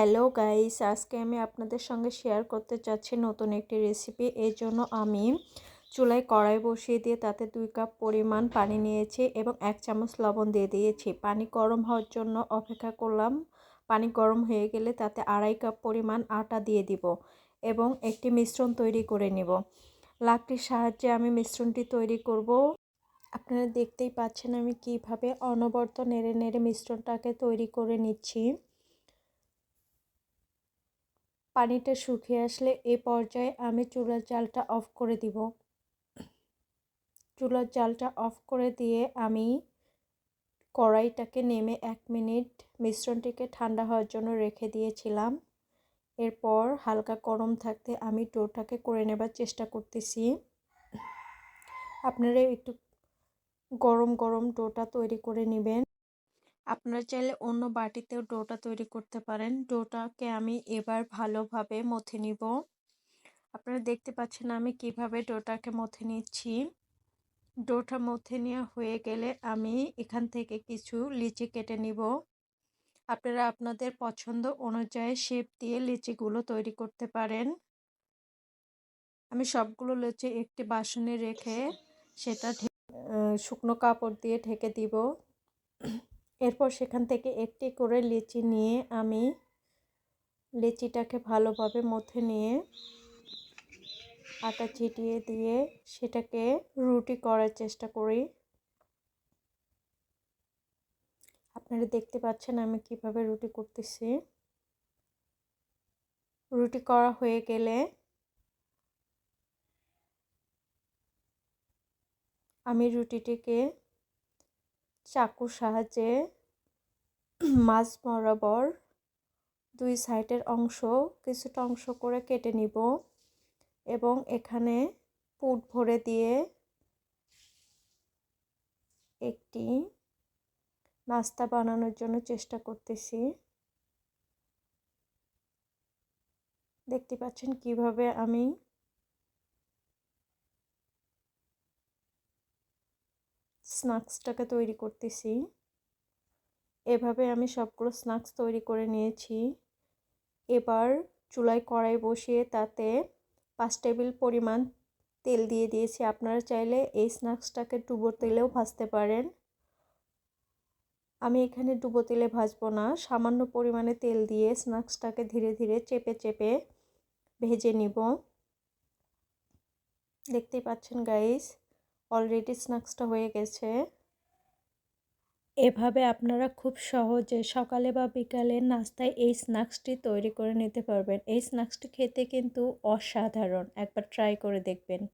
Hello guys, আজকে আমি আপনাদের সঙ্গে শেয়ার করতে চাচ্ছি নতুন একটি রেসিপি। এর জন্য আমি চুলায় কড়াই বসিয়ে দিয়ে তাতে 2 কাপ পরিমাণ পানি নিয়েছি এবং 1 চামচ লবণ দিয়ে দিয়েছি। পানি গরম হওয়ার জন্য অপেক্ষা করলাম। পানি গরম হয়ে গেলে তাতে 2.5 কাপ পরিমাণ আটা দিয়ে দিব এবং একটি মিশ্রণ তৈরি করে নেব। লাকড়ির সাহায্যে আমি মিশ্রণটি তৈরি করব। আপনারা দেখতেই পাচ্ছেন আমি কিভাবে অনবরত নেড়ে নেড়ে মিশ্রণটাকে তৈরি করে নিচ্ছি। পানিটা শুকিয়ে আসলে এই পর্যায়ে আমি চুলার জালটা অফ করে দিব। চুলার জালটা অফ করে দিয়ে আমি কড়াইটাকে নেমে 1 মিনিট মিশ্রণটিকে ঠান্ডা হওয়ার জন্য রেখে দিয়েছিলাম। এরপর হালকা গরম থাকতে আমি ডোটাকে করে নেবার চেষ্টা করতেছি। আপনারা একটু গরম গরম ডোটা তৈরি করে নেবেন। আপনারা চাইলে অন্য বাটিতেও ডোটা তৈরি করতে পারেন। ডোটাকে আমি এবার ভালোভাবে মথে নিব। আপনারা দেখতে পাচ্ছেন আমি কিভাবে ডোটাকে মথে নিচ্ছি। ডোটা মথে নেওয়া হয়ে গেলে আমি এখান থেকে কিছু লিচি কেটে নিব। আপনারা আপনাদের পছন্দ অনুযায়ী শেপ দিয়ে লিচিগুলো তৈরি করতে পারেন। আমি সবগুলো লিচি একটি বাসনে রেখে সেটা শুকনো কাপড় দিয়ে ঢেকে দিব। এরপর সেখান থেকে একটি করে লিচি নিয়ে আমি লিচিটাকে ভালোভাবে মথে নিয়ে আটা ছিটিয়ে দিয়ে সেটাকে রুটি করার চেষ্টা করি। আপনারা দেখতে পাচ্ছেন আমি কিভাবে রুটি করতেছি। রুটি করা হয়ে গেলে আমি রুটিটিকে চাকুর সাহায্যে মাঝ বরাবর 2 সাইডের অংশ কিছুটা অংশ করে কেটে নিব এবং এখানে পুর ভরে দিয়ে একটি নাস্তা বানানোর জন্য চেষ্টা করতেছি। দেখতে পাচ্ছেন কিভাবে আমি স্ন্যাক্সটাকে তৈরি করতেছি। এভাবে আমি সবগুলো স্ন্যাক্স তৈরি করে নিয়েছি। এবার চুলায় কড়াই বসিয়ে তাতে 5 টেবিল পরিমাণ তেল দিয়ে দিয়েছি। আপনারা চাইলে এই স্ন্যাক্সটাকে ডুবো তেলেও ভাজতে পারেন। আমি এখানে ডুবো তেলে ভাজবো না, সামান্য পরিমাণে তেল দিয়ে স্ন্যাক্সটাকে ধীরে ধীরে চেপে চেপে ভেজে নিব। দেখতেই পাচ্ছেন গাইস, অলরেডি স্ন্যাক্সটা হয়ে গেছে। এভাবে আপনারা খুব সহজে সকালে বা বিকালে নাস্তায় এই স্ন্যাক্সটি তৈরি করে নিতে পারবেন। এই স্ন্যাক্সটি খেতে কিন্তু অসাধারণ, একবার ট্রাই করে দেখবেন।